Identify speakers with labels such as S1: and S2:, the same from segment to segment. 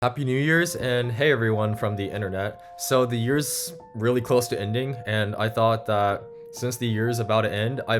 S1: Happy New Year's and hey everyone from the internet. So the year's really close to ending and I thought that since the year's about to end, I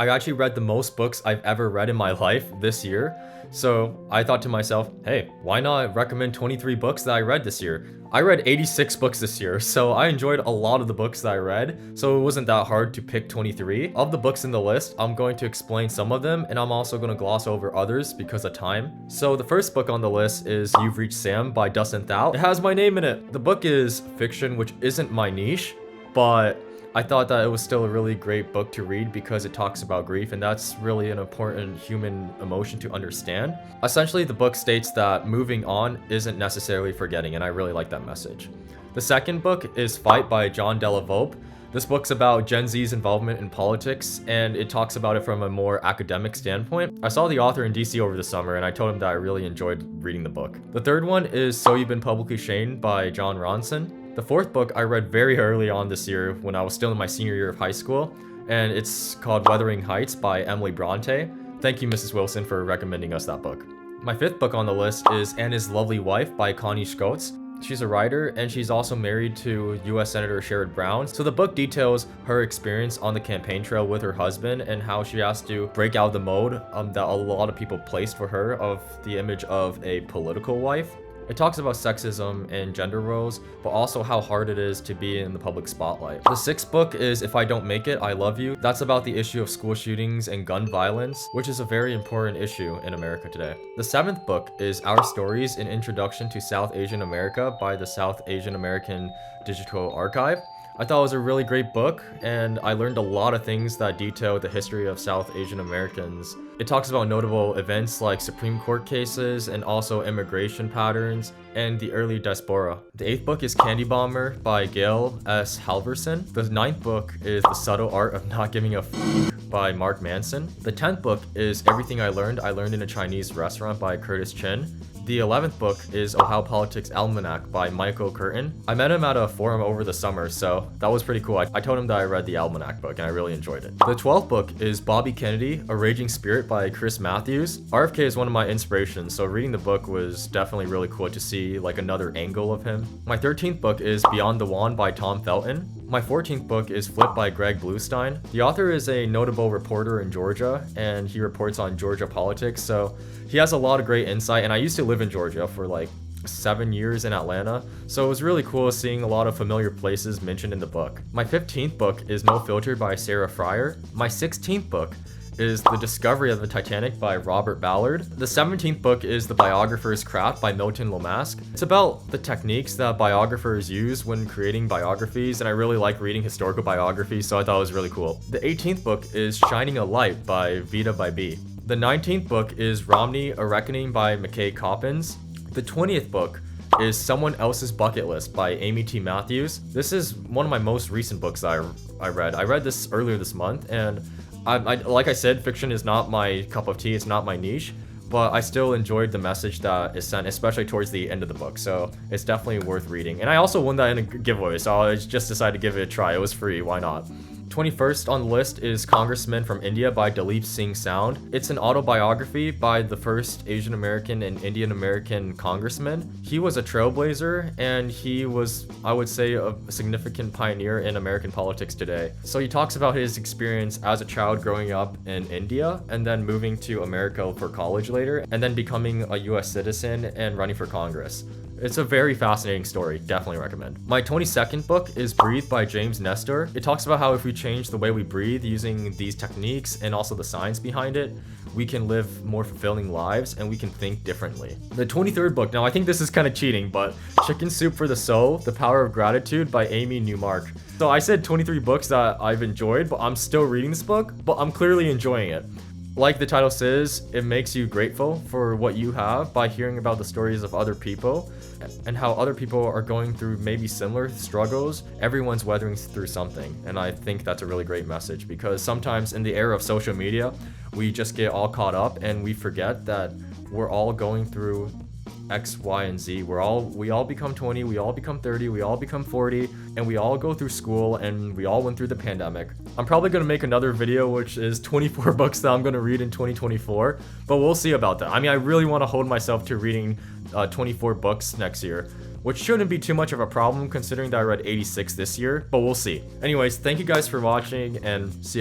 S1: actually read the most books I've ever read in my life this year. So I thought to myself, hey, why not recommend 23 books that I read this year? I read 86 books this year, so I enjoyed a lot of the books that I read, so it wasn't that hard to pick 23. Of the books in the list, I'm going to explain some of them, and I'm also going to gloss over others because of time. So the first book on the list is You've Reached Sam by Dustin Thao. It has my name in it. The book is fiction, which isn't my niche, but I thought that it was still a really great book to read because it talks about grief, and that's really an important human emotion to understand. Essentially, the book states that moving on isn't necessarily forgetting, and I really like that message. The second book is Fight by Della Volpe. This book's about Gen Z's involvement in politics, and it talks about it from a more academic standpoint. I saw the author in DC over the summer, and I told him that I really enjoyed reading the book. The third one is So You've Been Publicly Shamed by Ronson. The fourth book I read very early on this year when I was still in my senior year of high school, and it's called Wuthering Heights by Brontë. Thank you, Mrs. Wilson, for recommending us that book. My fifth book on the list is Anna's Lovely Wife by Connie Schultz. She's a writer, and she's also married to U.S. Senator Sherrod Brown. So the book details her experience on the campaign trail with her husband and how she has to break out of the mode that a lot of people placed for her of the image of a political wife. It talks about sexism and gender roles, but also how hard it is to be in the public spotlight. The sixth book is If I Don't Make It, I Love You. That's about the issue of school shootings and gun violence, which is a very important issue in America today. The seventh book is Our Stories, An Introduction to South Asian America by the South Asian American Digital Archive. I thought it was a really great book, and I learned a lot of things that detail the history of South Asian Americans. It talks about notable events like Supreme Court cases and also immigration patterns and the early diaspora. The eighth book is Candy Bomber by Gail S. Halvorsen. The ninth book is The Subtle Art of Not Giving a F*** by Mark Manson. The 10th book is Everything I Learned in a Chinese Restaurant by Curtis Chin. The 11th book is Oh How Politics Almanac by Michael Curtin. I met him at a forum over the summer, so that was pretty cool. I told him that I read the Almanac book and I really enjoyed it. The 12th book is Bobby Kennedy, A Raging Spirit by Chris Matthews. RFK is one of my inspirations, so reading the book was definitely really cool to see like another angle of him. My 13th book is Beyond the Wand by Tom Felton. My 14th book is Flip by Greg Bluestein. The author is a notable reporter in Georgia, and he reports on Georgia politics, so he has a lot of great insight, and I used to live in Georgia for like 7 years in Atlanta, so it was really cool seeing a lot of familiar places mentioned in the book. My 15th book is No Filter by Sarah Frier. My 16th book is The Discovery of the Titanic by Robert Ballard. The 17th book is The Biographer's Craft by Milton Lomask. It's about the techniques that biographers use when creating biographies, and I really like reading historical biographies, so I thought it was really cool. The 18th book is Shining a Light by Veeda Bybee. The 19th book is Romney, A Reckoning by McKay Coppins. The 20th book is Someone Else's Bucket List by Amy T. Matthews. This is one of my most recent books I read. I read this earlier this month, and like I said, fiction is not my cup of tea, it's not my niche, but I still enjoyed the message that is sent, especially towards the end of the book, so it's definitely worth reading. And I also won that in a giveaway, so I just decided to give it a try. It was free, why not? 21st on the list is Congressman from India by Dalip Singh Sound. It's an autobiography by the first Asian American and Indian American congressman. He was a trailblazer, and he was, I would say, a significant pioneer in American politics today. So he talks about his experience as a child growing up in India and then moving to America for college later, and then becoming a US citizen and running for Congress. It's a very fascinating story, definitely recommend. My 22nd book is Breathe by James Nestor. It talks about how if we change the way we breathe using these techniques and also the science behind it, we can live more fulfilling lives and we can think differently. The 23rd book, now I think this is kind of cheating, but Chicken Soup for the Soul, The Power of Gratitude by Amy Newmark. So I said 23 books that I've enjoyed, but I'm still reading this book, but I'm clearly enjoying it. Like the title says, it makes you grateful for what you have by hearing about the stories of other people and how other people are going through maybe similar struggles. Everyone's weathering through something, and I think that's a really great message, because sometimes in the era of social media, we just get all caught up and we forget that we're all going through X, Y, and Z. We all become 20, we all become 30, we all become 40, and we all go through school, and we all went through the pandemic. I'm probably going to make another video which is 24 books that I'm going to read in 2024, but we'll see about that. I mean, I really want to hold myself to reading 24 books next year, which shouldn't be too much of a problem considering that I read 86 this year, but we'll see. Anyways, thank you guys for watching, and see ya.